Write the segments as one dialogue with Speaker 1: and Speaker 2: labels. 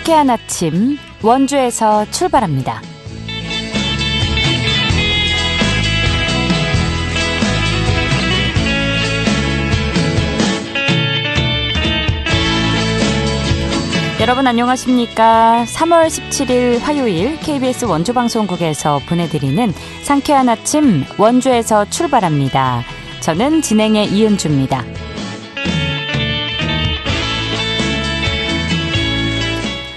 Speaker 1: 상쾌한 아침 원주에서 출발합니다. 여러분 안녕하십니까? 3월 17일 화요일 KBS 원주방송국에서 보내드리는 상쾌한 아침 원주에서 출발합니다. 저는 진행의 이은주입니다.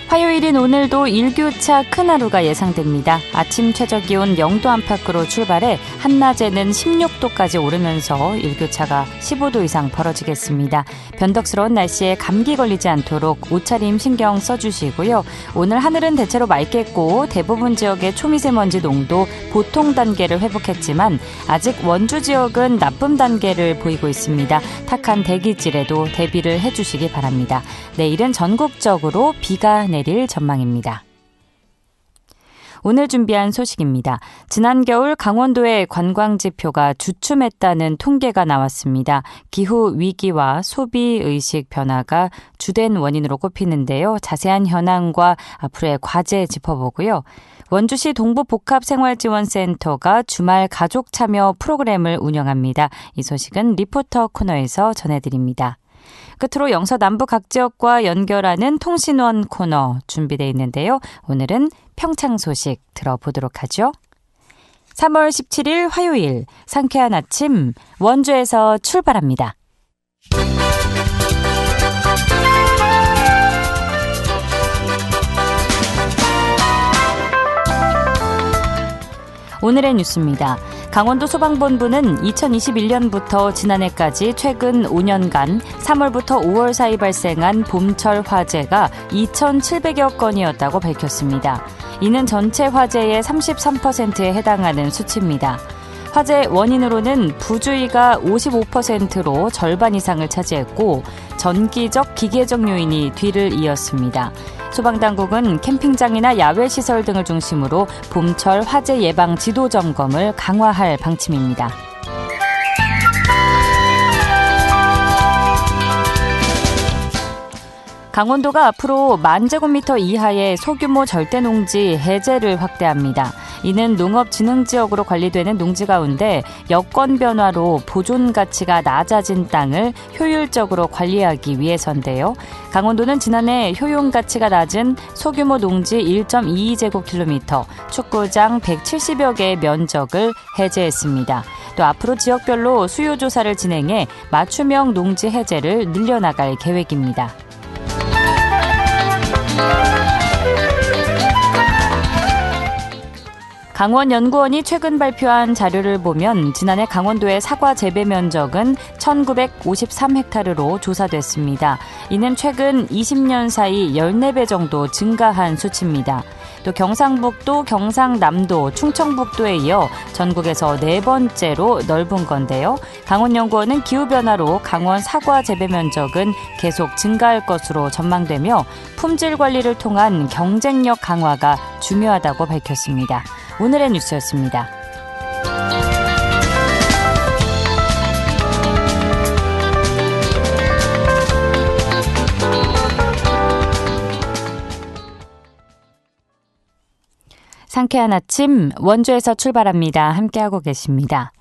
Speaker 1: 화요일인 오늘도 일교차 큰 하루가 예상됩니다. 아침 최저기온 0도 안팎으로 출발해 한낮에는 16도까지 오르면서 일교차가 15도 이상 벌어지겠습니다. 변덕스러운 날씨에 감기 걸리지 않도록 옷차림 신경 써주시고요. 오늘 하늘은 대체로 맑겠고 대부분 지역의 초미세먼지 농도 보통 단계를 회복했지만 아직 원주 지역은 나쁨 단계를 보이고 있습니다. 탁한 대기질에도 대비를 해주시기 바랍니다. 내일은 전국적으로 비가 내릴 전망입니다. 오늘 준비한 소식입니다. 지난 겨울 강원도의 관광지표가 주춤했다는 통계가 나왔습니다. 기후 위기와 소비 의식 변화가 주된 원인으로 꼽히는데요. 자세한 현황과 앞으로의 과제 짚어보고요. 원주시 동부복합생활지원센터가 주말 가족 참여 프로그램을 운영합니다. 이 소식은 리포터 코너에서 전해드립니다. 끝으로 영서 남부 각 지역과 연결하는 통신원 코너 준비되어 있는데요. 오늘은 평창 소식 들어보도록 하죠. 3월 17일 화요일 상쾌한 아침 원주에서 출발합니다. 오늘의 뉴스입니다. 강원도 소방본부는 2021년부터 지난해까지 최근 5년간 3월부터 5월 사이 발생한 봄철 화재가 2,700여 건이었다고 밝혔습니다. 이는 전체 화재의 33%에 해당하는 수치입니다. 화재 원인으로는 부주의가 55%로 절반 이상을 차지했고 전기적 기계적 요인이 뒤를 이었습니다. 소방당국은 캠핑장이나 야외시설 등을 중심으로 봄철 화재 예방 지도 점검을 강화할 방침입니다. 강원도가 앞으로 10,000제곱미터 이하의 소규모 절대농지 해제를 확대합니다. 이는 농업진흥지역으로 관리되는 농지 가운데 여건 변화로 보존 가치가 낮아진 땅을 효율적으로 관리하기 위해서인데요. 강원도는 지난해 효용 가치가 낮은 소규모 농지 1.22제곱킬로미터, 축구장 170여 개의 면적을 해제했습니다. 또 앞으로 지역별로 수요조사를 진행해 맞춤형 농지 해제를 늘려나갈 계획입니다. 강원연구원이 최근 발표한 자료를 보면 지난해 강원도의 사과 재배 면적은 1,953헥타르로 조사됐습니다. 이는 최근 20년 사이 14배 정도 증가한 수치입니다. 또 경상북도, 경상남도, 충청북도에 이어 전국에서 4번째로 넓은 건데요. 강원연구원은 기후변화로 강원 사과 재배 면적은 계속 증가할 것으로 전망되며 품질 관리를 통한 경쟁력 강화가 중요하다고 밝혔습니다. 오늘의 뉴스였습니다. 상쾌한 아침 원주에서 출발합니다. 함께하고 계십니다.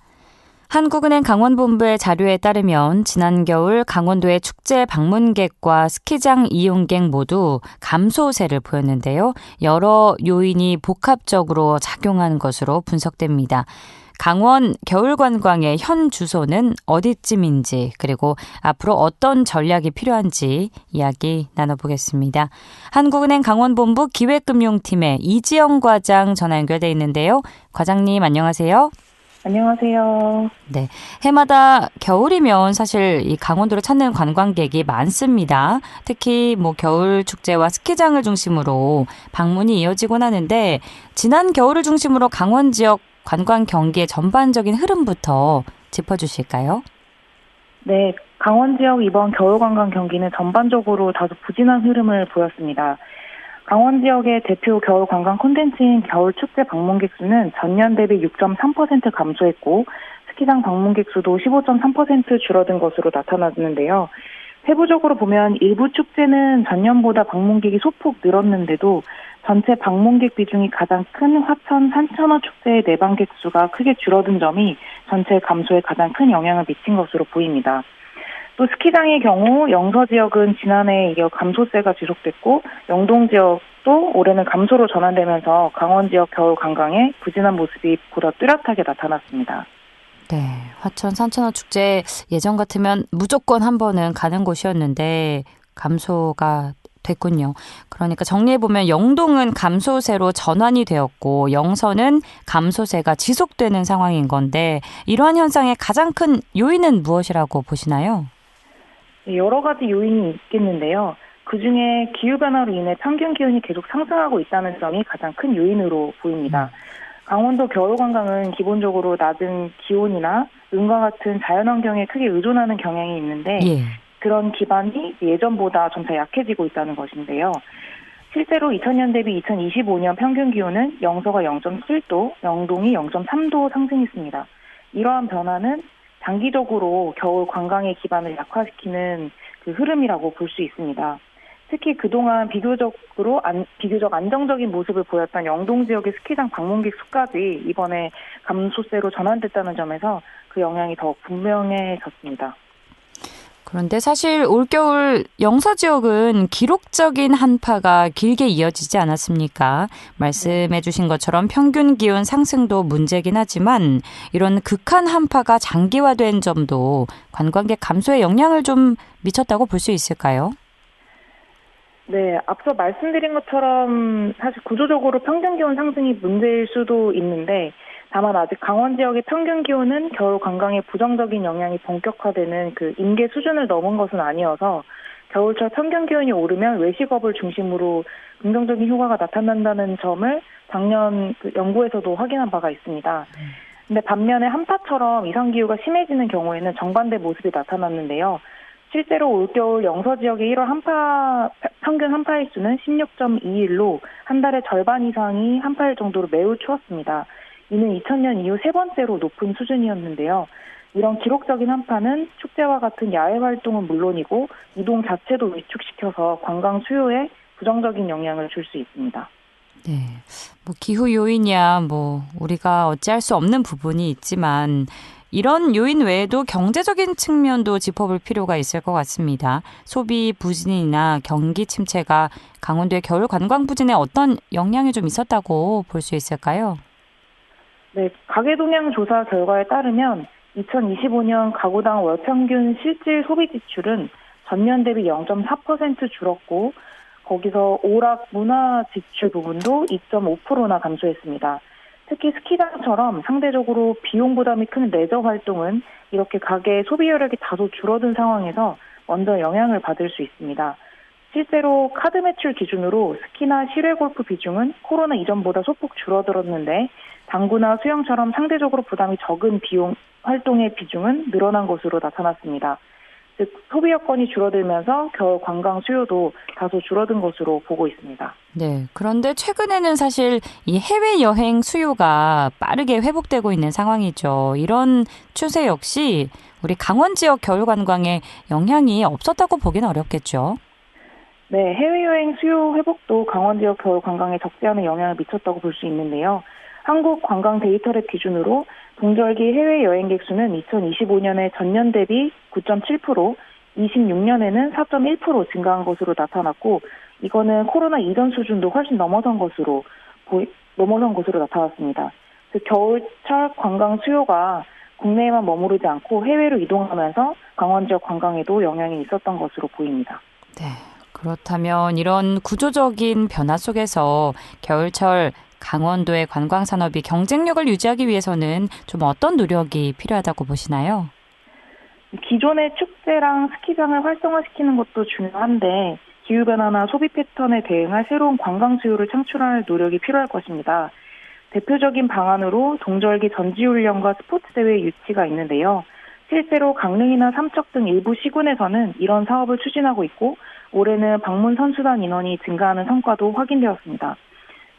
Speaker 1: 한국은행 강원본부의 자료에 따르면 지난 겨울 강원도의 축제 방문객과 스키장 이용객 모두 감소세를 보였는데요. 여러 요인이 복합적으로 작용한 것으로 분석됩니다. 강원 겨울 관광의 현 주소는 어디쯤인지 그리고 앞으로 어떤 전략이 필요한지 이야기 나눠보겠습니다. 한국은행 강원본부 기획금융팀의 이지영 과장 전화 연결돼 있는데요. 과장님 안녕하세요.
Speaker 2: 안녕하세요.
Speaker 1: 네, 해마다 겨울이면 사실 이 강원도를 찾는 관광객이 많습니다. 특히 겨울 축제와 스키장을 중심으로 방문이 이어지곤 하는데 지난 겨울을 중심으로 강원 지역 관광 경기의 전반적인 흐름부터 짚어주실까요?
Speaker 2: 네, 강원 지역 이번 겨울 관광 경기는 전반적으로 다소 부진한 흐름을 보였습니다. 강원 지역의 대표 겨울 관광 콘텐츠인 겨울 축제 방문객 수는 전년 대비 6.3% 감소했고 스키장 방문객 수도 15.3% 줄어든 것으로 나타났는데요. 세부적으로 보면 일부 축제는 전년보다 방문객이 소폭 늘었는데도 전체 방문객 비중이 가장 큰 화천 산천어 축제의 내방객 수가 크게 줄어든 점이 전체 감소에 가장 큰 영향을 미친 것으로 보입니다. 또 스키장의 경우 영서 지역은 지난해에 이어 감소세가 지속됐고 영동 지역도 올해는 감소로 전환되면서 강원 지역 겨울 관광에 부진한 모습이 보다 뚜렷하게 나타났습니다.
Speaker 1: 네, 화천 산천어 축제 예전 같으면 무조건 한 번은 가는 곳이었는데 감소가 됐군요. 그러니까 정리해보면 영동은 감소세로 전환이 되었고 영서는 감소세가 지속되는 상황인 건데 이러한 현상의 가장 큰 요인은 무엇이라고 보시나요?
Speaker 2: 여러 가지 요인이 있겠는데요. 그중에 기후변화로 인해 평균 기온이 계속 상승하고 있다는 점이 가장 큰 요인으로 보입니다. 강원도 겨울관광은 기본적으로 낮은 기온이나 눈과 같은 자연환경에 크게 의존하는 경향이 있는데 그런 기반이 예전보다 점차 약해지고 있다는 것인데요. 실제로 2000년 대비 2025년 평균 기온은 영서가 0.7도, 영동이 0.3도 상승했습니다. 이러한 변화는 장기적으로 겨울 관광의 기반을 약화시키는 그 흐름이라고 볼 수 있습니다. 특히 그동안 비교적 안정적인 모습을 보였던 영동 지역의 스키장 방문객 수까지 이번에 감소세로 전환됐다는 점에서 그 영향이 더 분명해졌습니다.
Speaker 1: 그런데 사실 올겨울 영서 지역은 기록적인 한파가 길게 이어지지 않았습니까? 말씀해 주신 것처럼 평균 기온 상승도 문제긴 하지만 이런 극한 한파가 장기화된 점도 관광객 감소에 영향을 좀 미쳤다고 볼 수 있을까요?
Speaker 2: 네, 앞서 말씀드린 것처럼 사실 구조적으로 평균 기온 상승이 문제일 수도 있는데 다만 아직 강원 지역의 평균 기온은 겨울 관광에 부정적인 영향이 본격화되는 그 임계 수준을 넘은 것은 아니어서 겨울철 평균 기온이 오르면 외식업을 중심으로 긍정적인 효과가 나타난다는 점을 작년 그 연구에서도 확인한 바가 있습니다. 근데 반면에 한파처럼 이상기후가 심해지는 경우에는 정반대 모습이 나타났는데요. 실제로 올겨울 영서 지역의 1월 평균 한파일 수는 16.2일로 한 달의 절반 이상이 한파일 정도로 매우 추웠습니다. 이는 2000년 이후 세 번째로 높은 수준이었는데요. 이런 기록적인 한파는 축제와 같은 야외 활동은 물론이고 이동 자체도 위축시켜서 관광 수요에 부정적인 영향을 줄 수 있습니다.
Speaker 1: 네, 기후 요인이야 우리가 어찌할 수 없는 부분이 있지만 이런 요인 외에도 경제적인 측면도 짚어볼 필요가 있을 것 같습니다. 소비 부진이나 경기 침체가 강원도의 겨울 관광 부진에 어떤 영향이 좀 있었다고 볼 수 있을까요?
Speaker 2: 네, 가계동향 조사 결과에 따르면 2025년 가구당 월평균 실질 소비 지출은 전년 대비 0.4% 줄었고 거기서 오락 문화 지출 부분도 2.5%나 감소했습니다. 특히 스키장처럼 상대적으로 비용 부담이 큰 레저 활동은 이렇게 가계 소비 여력이 다소 줄어든 상황에서 먼저 영향을 받을 수 있습니다. 실제로 카드 매출 기준으로 스키나 실외 골프 비중은 코로나 이전보다 소폭 줄어들었는데 당구나 수영처럼 상대적으로 부담이 적은 비용 활동의 비중은 늘어난 것으로 나타났습니다. 즉 소비 여건이 줄어들면서 겨울 관광 수요도 다소 줄어든 것으로 보고 있습니다.
Speaker 1: 네, 그런데 최근에는 사실 이 해외여행 수요가 빠르게 회복되고 있는 상황이죠. 이런 추세 역시 우리 강원 지역 겨울 관광에 영향이 없었다고 보기는 어렵겠죠.
Speaker 2: 네, 해외여행 수요 회복도 강원 지역 겨울 관광에 적지 않은 영향을 미쳤다고 볼 수 있는데요. 한국관광데이터랩 기준으로 동절기 해외 여행객 수는 2025년에 전년 대비 9.7%, 26년에는 4.1% 증가한 것으로 나타났고 이거는 코로나 이전 수준도 훨씬 넘어선 것으로 나타났습니다. 즉 겨울철 관광 수요가 국내에만 머무르지 않고 해외로 이동하면서 강원 지역 관광에도 영향이 있었던 것으로 보입니다.
Speaker 1: 네, 그렇다면 이런 구조적인 변화 속에서 겨울철 강원도의 관광산업이 경쟁력을 유지하기 위해서는 좀 어떤 노력이 필요하다고 보시나요?
Speaker 2: 기존의 축제랑 스키장을 활성화시키는 것도 중요한데 기후변화나 소비 패턴에 대응할 새로운 관광 수요를 창출할 노력이 필요할 것입니다. 대표적인 방안으로 동절기 전지훈련과 스포츠 대회 유치가 있는데요. 실제로 강릉이나 삼척 등 일부 시군에서는 이런 사업을 추진하고 있고 올해는 방문 선수단 인원이 증가하는 성과도 확인되었습니다.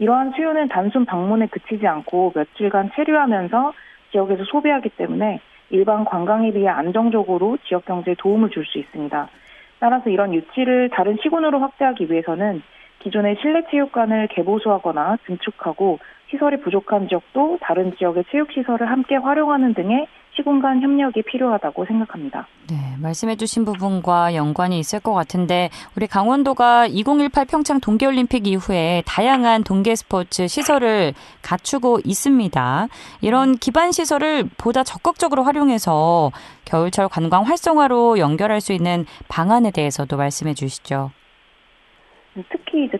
Speaker 2: 이러한 수요는 단순 방문에 그치지 않고 며칠간 체류하면서 지역에서 소비하기 때문에 일반 관광에 비해 안정적으로 지역 경제에 도움을 줄 수 있습니다. 따라서 이런 유치를 다른 시군으로 확대하기 위해서는 기존의 실내 체육관을 개보수하거나 증축하고 시설이 부족한 지역도 다른 지역의 체육시설을 함께 활용하는 등의 시군 간 협력이 필요하다고 생각합니다.
Speaker 1: 네, 말씀해 주신 부분과 연관이 있을 것 같은데 우리 강원도가 2018 평창 동계올림픽 이후에 다양한 동계 스포츠 시설을 갖추고 있습니다. 이런 기반 시설을 보다 적극적으로 활용해서 겨울철 관광 활성화로 연결할 수 있는 방안에 대해서도 말씀해 주시죠.
Speaker 2: 특히 이제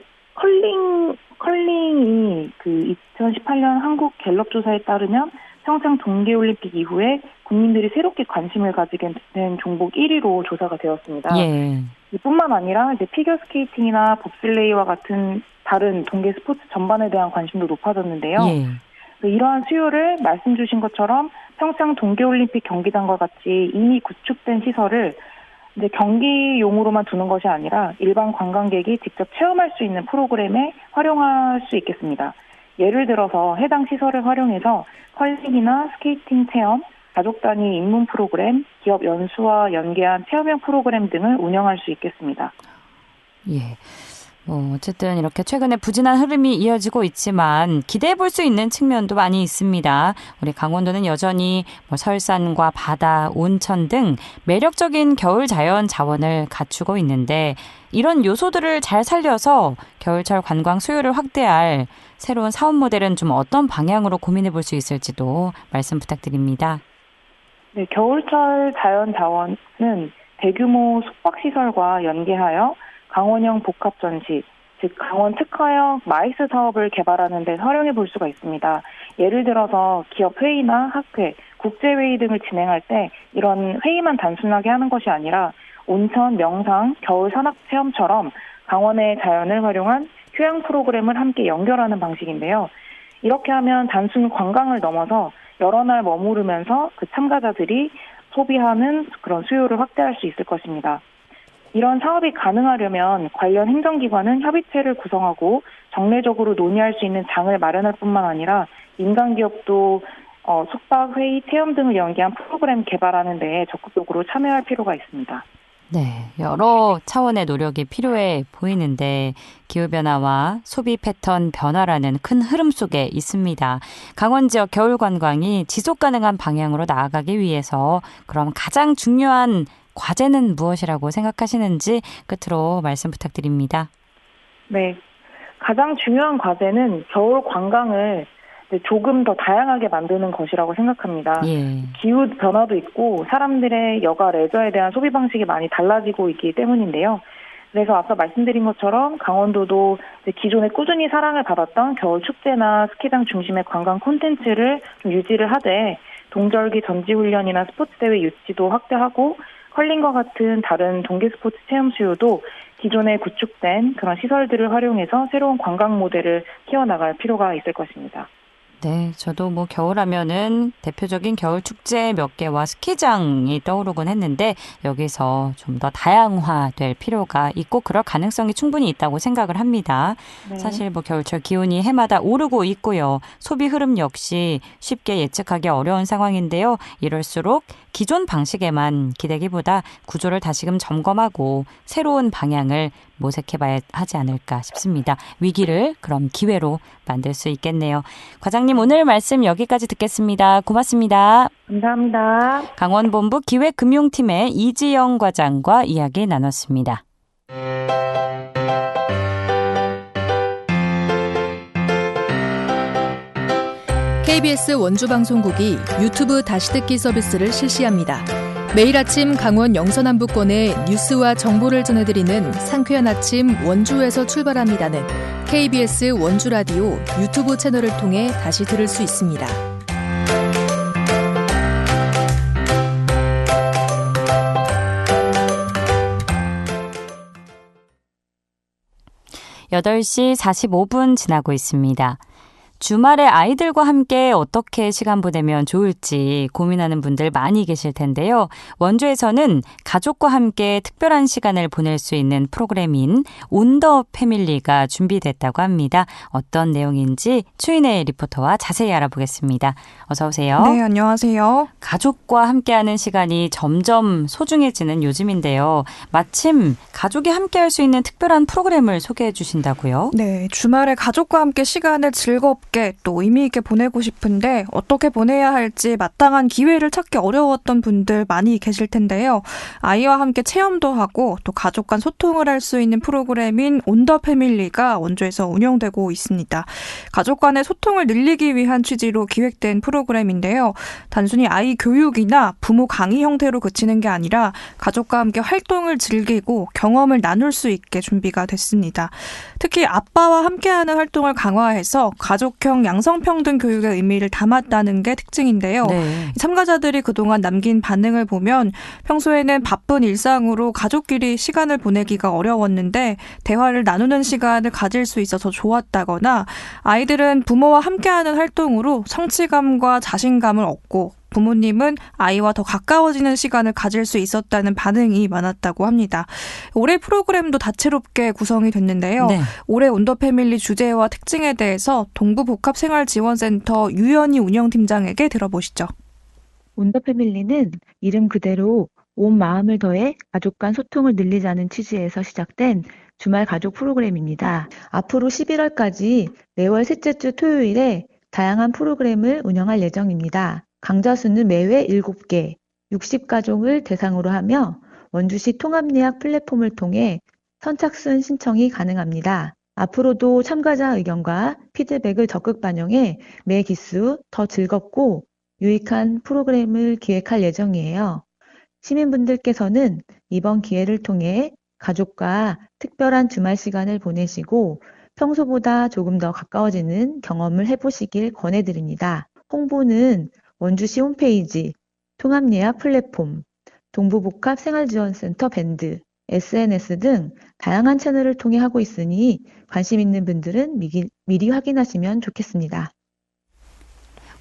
Speaker 2: 컬링이 그 2018년 한국 갤럽 조사에 따르면 평창 동계올림픽 이후에 국민들이 새롭게 관심을 가지게 된 종목 1위로 조사가 되었습니다.
Speaker 1: 예.
Speaker 2: 이뿐만 아니라 이제 피겨스케이팅이나 봅슬레이와 같은 다른 동계 스포츠 전반에 대한 관심도 높아졌는데요.
Speaker 1: 예.
Speaker 2: 이러한 수요를 말씀 주신 것처럼 평창 동계올림픽 경기장과 같이 이미 구축된 시설을 이제 경기용으로만 두는 것이 아니라 일반 관광객이 직접 체험할 수 있는 프로그램에 활용할 수 있겠습니다. 예를 들어서 해당 시설을 활용해서 컬링이나 스케이팅 체험, 가족 단위 입문 프로그램, 기업 연수와 연계한 체험형 프로그램 등을 운영할 수 있겠습니다.
Speaker 1: 예. 어쨌든 이렇게 최근에 부진한 흐름이 이어지고 있지만 기대해 볼 수 있는 측면도 많이 있습니다. 우리 강원도는 여전히 설산과 바다, 온천 등 매력적인 겨울 자연 자원을 갖추고 있는데 이런 요소들을 잘 살려서 겨울철 관광 수요를 확대할 새로운 사업 모델은 좀 어떤 방향으로 고민해 볼 수 있을지도 말씀 부탁드립니다.
Speaker 2: 네, 겨울철 자연 자원은 대규모 숙박시설과 연계하여 강원형 복합 전시, 즉 강원 특화형 마이스 사업을 개발하는 데 활용해 볼 수가 있습니다. 예를 들어서 기업 회의나 학회, 국제회의 등을 진행할 때 이런 회의만 단순하게 하는 것이 아니라 온천, 명상, 겨울 산악 체험처럼 강원의 자연을 활용한 휴양 프로그램을 함께 연결하는 방식인데요. 이렇게 하면 단순 관광을 넘어서 여러 날 머무르면서 그 참가자들이 소비하는 그런 수요를 확대할 수 있을 것입니다. 이런 사업이 가능하려면 관련 행정기관은 협의체를 구성하고 정례적으로 논의할 수 있는 장을 마련할 뿐만 아니라 민간 기업도 숙박, 회의, 체험 등을 연계한 프로그램 개발하는 데 적극적으로 참여할 필요가 있습니다.
Speaker 1: 네, 여러 차원의 노력이 필요해 보이는데 기후변화와 소비 패턴 변화라는 큰 흐름 속에 있습니다. 강원 지역 겨울 관광이 지속 가능한 방향으로 나아가기 위해서 그럼 가장 중요한 과제는 무엇이라고 생각하시는지 끝으로 말씀 부탁드립니다.
Speaker 2: 네, 가장 중요한 과제는 겨울 관광을 조금 더 다양하게 만드는 것이라고 생각합니다.
Speaker 1: 예.
Speaker 2: 기후 변화도 있고 사람들의 여가 레저에 대한 소비 방식이 많이 달라지고 있기 때문인데요. 그래서 앞서 말씀드린 것처럼 강원도도 기존에 꾸준히 사랑을 받았던 겨울 축제나 스키장 중심의 관광 콘텐츠를 좀 유지를 하되 동절기 전지훈련이나 스포츠 대회 유치도 확대하고 컬링과 같은 다른 동계 스포츠 체험 수요도 기존에 구축된 그런 시설들을 활용해서 새로운 관광 모델을 키워나갈 필요가 있을 것입니다.
Speaker 1: 네, 저도 겨울하면은 대표적인 겨울 축제 몇 개와 스키장이 떠오르곤 했는데 여기서 좀 더 다양화될 필요가 있고 그럴 가능성이 충분히 있다고 생각을 합니다.
Speaker 2: 네.
Speaker 1: 사실 겨울철 기온이 해마다 오르고 있고요. 소비 흐름 역시 쉽게 예측하기 어려운 상황인데요. 이럴수록 기존 방식에만 기대기보다 구조를 다시금 점검하고 새로운 방향을 모색해봐야 하지 않을까 싶습니다. 위기를 그럼 기회로 만들 수 있겠네요. 과장님 오늘 말씀 여기까지 듣겠습니다. 고맙습니다.
Speaker 2: 감사합니다.
Speaker 1: 강원본부 기획금융팀의 이지영 과장과 이야기 나눴습니다.
Speaker 3: KBS 원주방송국이 유튜브 다시 듣기 서비스를 실시합니다. 매일 아침 강원 영서남부권의 뉴스와 정보를 전해드리는 상쾌한 아침 원주에서 출발합니다는 KBS 원주라디오 유튜브 채널을 통해 다시 들을 수 있습니다. (8시 45분) 지나고 있습니다.
Speaker 1: 주말에 아이들과 함께 어떻게 시간 보내면 좋을지 고민하는 분들 많이 계실 텐데요. 원주에서는 가족과 함께 특별한 시간을 보낼 수 있는 프로그램인 온 더 패밀리가 준비됐다고 합니다. 어떤 내용인지 추인혜 리포터와 자세히 알아보겠습니다. 어서 오세요.
Speaker 4: 네, 안녕하세요.
Speaker 1: 가족과 함께하는 시간이 점점 소중해지는 요즘인데요. 마침 가족이 함께할 수 있는 특별한 프로그램을 소개해 주신다고요?
Speaker 4: 네, 주말에 가족과 함께 시간을 즐겁게 또 의미 있게 보내고 싶은데 어떻게 보내야 할지 마땅한 기회를 찾기 어려웠던 분들 많이 계실 텐데요. 아이와 함께 체험도 하고 또 가족 간 소통을 할 수 있는 프로그램인 온 더 패밀리가 원주에서 운영되고 있습니다. 가족 간의 소통을 늘리기 위한 취지로 기획된 프로그램인데요. 단순히 아이 교육이나 부모 강의 형태로 그치는 게 아니라 가족과 함께 활동을 즐기고 경험을 나눌 수 있게 준비가 됐습니다. 특히 아빠와 함께하는 활동을 강화해서 가족형 양성평등 교육의 의미를 담았다는 게 특징인데요.
Speaker 1: 네.
Speaker 4: 참가자들이 그동안 남긴 반응을 보면 평소에는 바쁜 일상으로 가족끼리 시간을 보내기가 어려웠는데 대화를 나누는 시간을 가질 수 있어서 좋았다거나 아이들은 부모와 함께하는 활동으로 성취감과 자신감을 얻고 부모님은 아이와 더 가까워지는 시간을 가질 수 있었다는 반응이 많았다고 합니다. 올해 프로그램도 다채롭게 구성이 됐는데요.
Speaker 1: 네.
Speaker 4: 올해 온 더 패밀리 주제와 특징에 대해서 동부복합생활지원센터 유연희 운영팀장에게 들어보시죠.
Speaker 5: 온 더 패밀리는 이름 그대로 온 마음을 더해 가족 간 소통을 늘리자는 취지에서 시작된 주말 가족 프로그램입니다. 앞으로 11월까지 매월 셋째 주 토요일에 다양한 프로그램을 운영할 예정입니다. 강좌 수는 매회 7개, 60가족을 대상으로 하며 원주시 통합예약 플랫폼을 통해 선착순 신청이 가능합니다. 앞으로도 참가자 의견과 피드백을 적극 반영해 매 기수 더 즐겁고 유익한 프로그램을 기획할 예정이에요. 시민분들께서는 이번 기회를 통해 가족과 특별한 주말 시간을 보내시고 평소보다 조금 더 가까워지는 경험을 해보시길 권해드립니다. 홍보는 원주시 홈페이지, 통합예약 플랫폼, 동부복합생활지원센터 밴드, SNS 등 다양한 채널을 통해 하고 있으니 관심 있는 분들은 미리 확인하시면 좋겠습니다.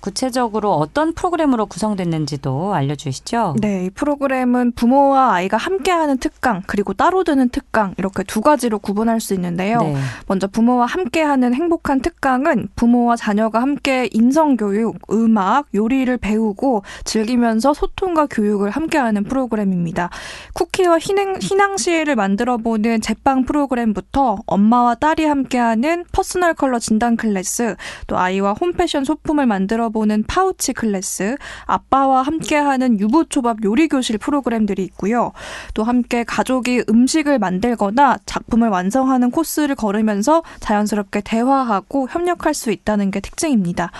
Speaker 1: 구체적으로 어떤 프로그램으로 구성됐는지도 알려주시죠?
Speaker 4: 네, 이 프로그램은 부모와 아이가 함께하는 특강 그리고 따로 드는 특강 이렇게 두 가지로 구분할 수 있는데요.
Speaker 1: 네.
Speaker 4: 먼저 부모와 함께하는 행복한 특강은 부모와 자녀가 함께 인성교육, 음악, 요리를 배우고 즐기면서 소통과 교육을 함께하는 프로그램입니다. 쿠키와 희낭시를 만들어보는 제빵 프로그램부터 엄마와 딸이 함께하는 퍼스널 컬러 진단 클래스, 또 아이와 홈패션 소품을 만들어보는 파우치 클래스, 아빠와 함께하는 유부초밥 요리교실 프로그램들이 있고요. 또 함께 가족이 음식을 만들거나 작품을 완성하는 코스를 걸으면서 자연스럽게 대화하고 협력할 수 있다는 게 특징입니다.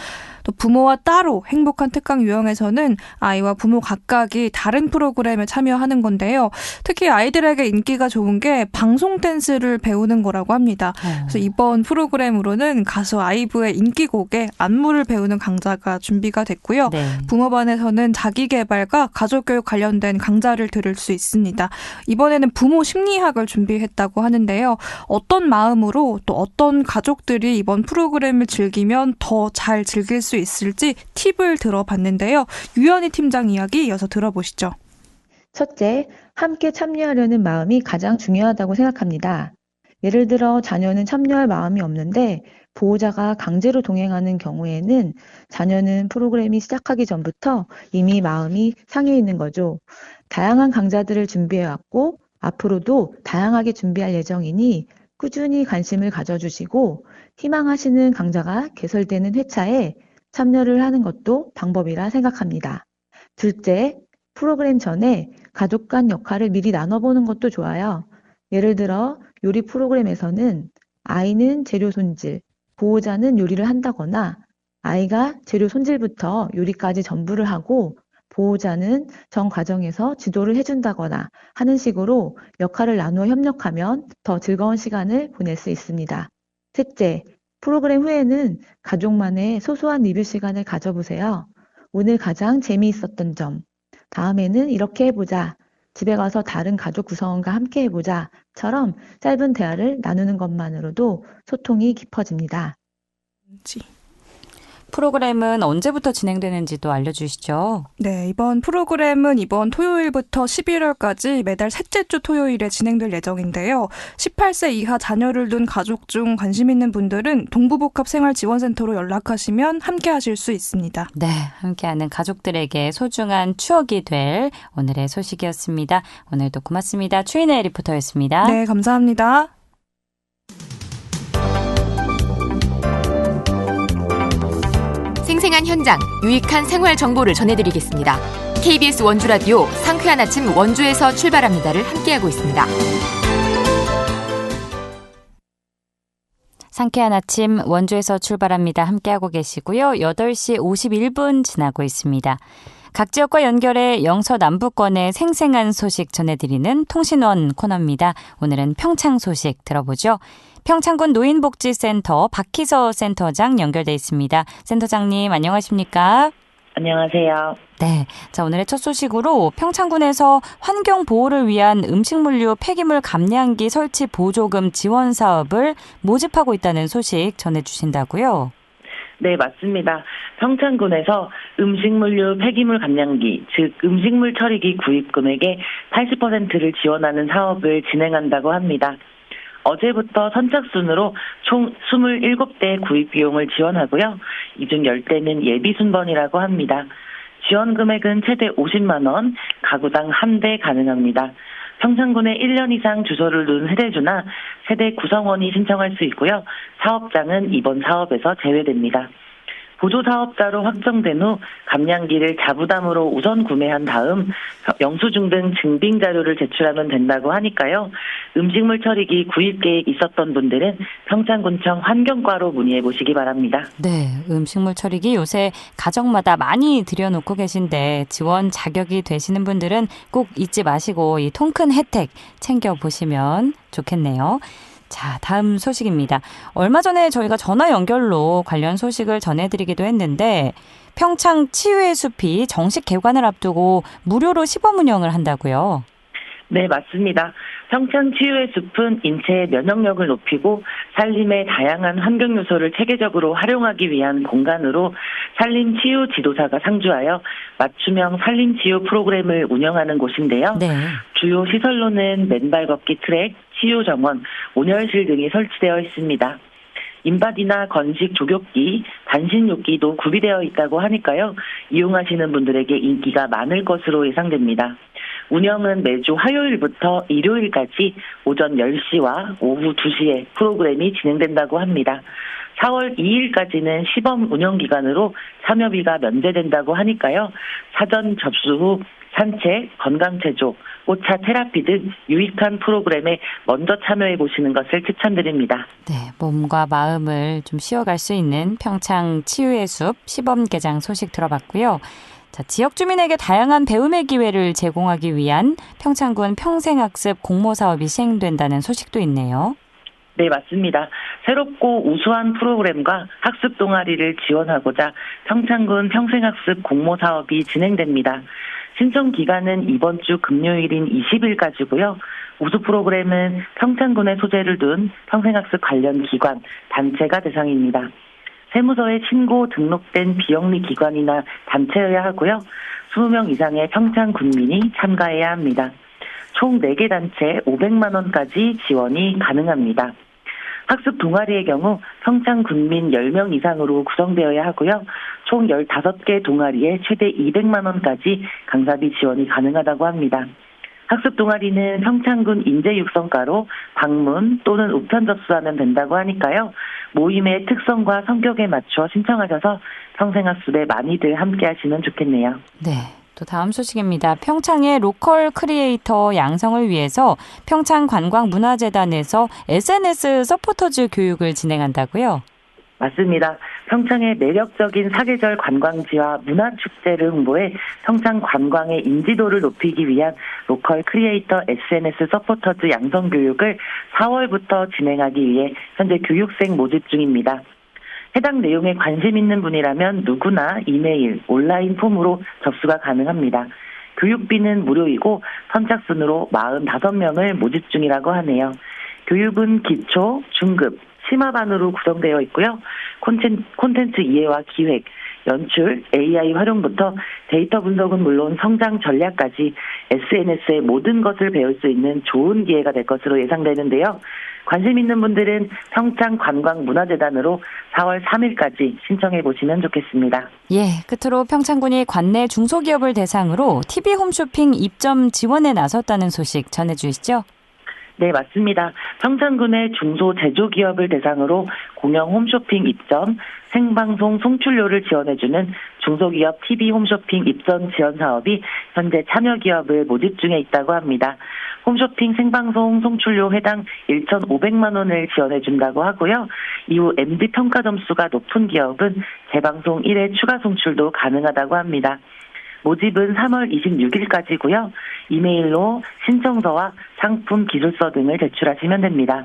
Speaker 4: 또 부모와 따로 행복한 특강 유형에서는 아이와 부모 각각이 다른 프로그램에 참여하는 건데요. 특히 아이들에게 인기가 좋은 게 방송 댄스를 배우는 거라고 합니다. 그래서 이번 프로그램으로는 가수 아이브의 인기곡에 안무를 배우는 강좌가 준비가 됐고요.
Speaker 1: 네.
Speaker 4: 부모반에서는 자기계발과 가족교육 관련된 강좌를 들을 수 있습니다. 이번에는 부모 심리학을 준비했다고 하는데요. 어떤 마음으로 또 어떤 가족들이 이번 프로그램을 즐기면 더 잘 즐길 수 있을지 팁을 들어봤는데요. 유연희 팀장 이야기 이어서 들어보시죠.
Speaker 5: 첫째, 함께 참여하려는 마음이 가장 중요하다고 생각합니다. 예를 들어 자녀는 참여할 마음이 없는데 보호자가 강제로 동행하는 경우에는 자녀는 프로그램이 시작하기 전부터 이미 마음이 상해 있는 거죠. 다양한 강좌들을 준비해왔고 앞으로도 다양하게 준비할 예정이니 꾸준히 관심을 가져주시고 희망하시는 강좌가 개설되는 회차에 참여를 하는 것도 방법이라 생각합니다. 둘째, 프로그램 전에 가족 간 역할을 미리 나눠보는 것도 좋아요. 예를 들어 요리 프로그램에서는 아이는 재료 손질, 보호자는 요리를 한다거나 아이가 재료 손질부터 요리까지 전부를 하고 보호자는 전 과정에서 지도를 해준다거나 하는 식으로 역할을 나누어 협력하면 더 즐거운 시간을 보낼 수 있습니다. 셋째, 프로그램 후에는 가족만의 소소한 리뷰 시간을 가져보세요. 오늘 가장 재미있었던 점, 다음에는 이렇게 해보자, 집에 가서 다른 가족 구성원과 함께 해보자처럼 짧은 대화를 나누는 것만으로도 소통이 깊어집니다.
Speaker 1: 프로그램은 언제부터 진행되는지도 알려주시죠.
Speaker 4: 네, 이번 프로그램은 이번 토요일부터 11월까지 매달 셋째 주 토요일에 진행될 예정인데요. 18세 이하 자녀를 둔 가족 중 관심 있는 분들은 동부복합생활지원센터로 연락하시면 함께 하실 수 있습니다.
Speaker 1: 네, 함께하는 가족들에게 소중한 추억이 될 오늘의 소식이었습니다. 오늘도 고맙습니다. 추인혜 리포터였습니다.
Speaker 4: 네, 감사합니다.
Speaker 6: 생생한 현장, 유익한 생활 정보를 전해드리겠습니다. KBS 원주라디오 상쾌한 아침 원주에서 출발합니다를 함께하고 있습니다.
Speaker 1: 상쾌한 아침 원주에서 출발합니다. 함께하고 계시고요. 8시 51분 지나고 있습니다. 각 지역과 연결해 영서 남부권의 생생한 소식 전해드리는 통신원 코너입니다. 오늘은 평창 소식 들어보죠. 평창군 노인복지센터 박희서 센터장 연결돼 있습니다. 센터장님 안녕하십니까?
Speaker 7: 안녕하세요.
Speaker 1: 네, 자 오늘의 첫 소식으로 평창군에서 환경 보호를 위한 음식물류 폐기물 감량기 설치 보조금 지원 사업을 모집하고 있다는 소식 전해주신다고요?
Speaker 7: 네, 맞습니다. 평창군에서 음식물류 폐기물 감량기, 즉 음식물 처리기 구입 금액의 80%를 지원하는 사업을 진행한다고 합니다. 어제부터 선착순으로 총 27대 구입 비용을 지원하고요. 이 중 10대는 예비 순번이라고 합니다. 지원 금액은 최대 50만 원, 가구당 한 대 가능합니다. 평창군에 1년 이상 주소를 둔 세대주나 세대 구성원이 신청할 수 있고요. 사업장은 이번 사업에서 제외됩니다. 보조사업자로 확정된 후 감량기를 자부담으로 우선 구매한 다음 영수증 등 증빙 자료를 제출하면 된다고 하니까요. 음식물 처리기 구입 계획 있었던 분들은 평창군청 환경과로 문의해 보시기 바랍니다.
Speaker 1: 네, 음식물 처리기 요새 가정마다 많이 들여놓고 계신데 지원 자격이 되시는 분들은 꼭 잊지 마시고 이 통 큰 혜택 챙겨보시면 좋겠네요. 자, 다음 소식입니다. 얼마 전에 저희가 전화 연결로 관련 소식을 전해드리기도 했는데 평창 치유의 숲이 정식 개관을 앞두고 무료로 시범 운영을 한다고요?
Speaker 7: 네, 맞습니다. 평창 치유의 숲은 인체의 면역력을 높이고 산림의 다양한 환경 요소를 체계적으로 활용하기 위한 공간으로 산림 치유 지도사가 상주하여 맞춤형 산림 치유 프로그램을 운영하는 곳인데요.
Speaker 1: 네.
Speaker 7: 주요 시설로는 맨발 걷기 트랙, 치유 정원, 온열실 등이 설치되어 있습니다. 인바디나 건식 조격기, 단신욕기도 구비되어 있다고 하니까요. 이용하시는 분들에게 인기가 많을 것으로 예상됩니다. 운영은 매주 화요일부터 일요일까지 오전 10시와 오후 2시에 프로그램이 진행된다고 합니다. 4월 2일까지는 시범 운영 기간으로 참여비가 면제된다고 하니까요. 사전 접수 후 산책, 건강체조, 꽃차 테라피 등 유익한 프로그램에 먼저 참여해 보시는 것을 추천드립니다.
Speaker 1: 네, 몸과 마음을 좀 쉬어갈 수 있는 평창 치유의 숲 시범 개장 소식 들어봤고요. 자, 지역 주민에게 다양한 배움의 기회를 제공하기 위한 평창군 평생학습 공모 사업이 시행된다는 소식도 있네요.
Speaker 7: 네, 맞습니다. 새롭고 우수한 프로그램과 학습 동아리를 지원하고자 평창군 평생학습 공모 사업이 진행됩니다. 신청 기간은 이번 주 금요일인 20일까지고요. 우수 프로그램은 평창군에 소재를 둔 평생학습 관련 기관, 단체가 대상입니다. 세무서에 신고 등록된 비영리 기관이나 단체여야 하고요. 20명 이상의 평창 군민이 참가해야 합니다. 총 4개 단체 500만 원까지 지원이 가능합니다. 학습 동아리의 경우 평창 군민 10명 이상으로 구성되어야 하고요. 총 15개 동아리에 최대 200만 원까지 강사비 지원이 가능하다고 합니다. 학습 동아리는 평창군 인재육성과로 방문 또는 우편 접수하면 된다고 하니까요. 모임의 특성과 성격에 맞춰 신청하셔서 평생학습에 많이들 함께 하시면 좋겠네요.
Speaker 1: 네. 또 다음 소식입니다. 평창의 로컬 크리에이터 양성을 위해서 평창관광문화재단에서 SNS 서포터즈 교육을 진행한다고요?
Speaker 7: 맞습니다. 평창의 매력적인 사계절 관광지와 문화축제를 홍보해 평창 관광의 인지도를 높이기 위한 로컬 크리에이터 SNS 서포터즈 양성 교육을 4월부터 진행하기 위해 현재 교육생 모집 중입니다. 해당 내용에 관심 있는 분이라면 누구나 이메일, 온라인 폼으로 접수가 가능합니다. 교육비는 무료이고 선착순으로 45명을 모집 중이라고 하네요. 교육은 기초, 중급, 심화반으로 구성되어 있고요. 콘텐츠 이해와 기획, 연출, AI 활용부터 데이터 분석은 물론 성장 전략까지 SNS의 모든 것을 배울 수 있는 좋은 기회가 될 것으로 예상되는데요. 관심 있는 분들은 평창관광문화재단으로 4월 3일까지 신청해 보시면 좋겠습니다.
Speaker 1: 예, 끝으로 평창군이 관내 중소기업을 대상으로 TV 홈쇼핑 입점 지원에 나섰다는 소식 전해주시죠.
Speaker 7: 네, 맞습니다. 평창군의 중소제조기업을 대상으로 공영 홈쇼핑 입점, 생방송 송출료를 지원해주는 중소기업 TV 홈쇼핑 입점 지원 사업이 현재 참여 기업을 모집 중에 있다고 합니다. 홈쇼핑 생방송 송출료 해당 1,500만 원을 지원해준다고 하고요. 이후 MD 평가 점수가 높은 기업은 재방송 1회 추가 송출도 가능하다고 합니다. 모집은 3월 26일까지고요. 이메일로 신청서와 상품 기술서 등을 제출하시면 됩니다.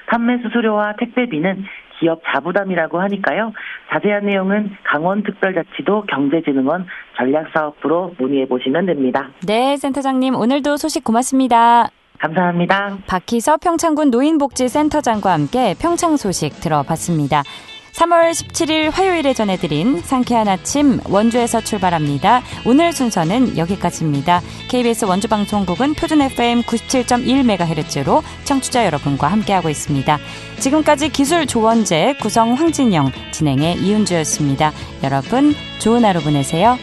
Speaker 7: 판매 수수료와 택배비는 기업 자부담이라고 하니까요. 자세한 내용은 강원특별자치도 경제진흥원 전략사업부로 문의해 보시면 됩니다.
Speaker 1: 네, 센터장님 오늘도 소식 고맙습니다.
Speaker 7: 감사합니다.
Speaker 1: 박희섭 평창군 노인복지센터장과 함께 평창 소식 들어봤습니다. 3월 17일 화요일에 전해드린 상쾌한 아침 원주에서 출발합니다. 오늘 순서는 여기까지입니다. KBS 원주방송국은 표준 FM 97.1MHz로 청취자 여러분과 함께하고 있습니다. 지금까지 기술 조원재, 구성 황진영, 진행의 이은주였습니다. 여러분 좋은 하루 보내세요.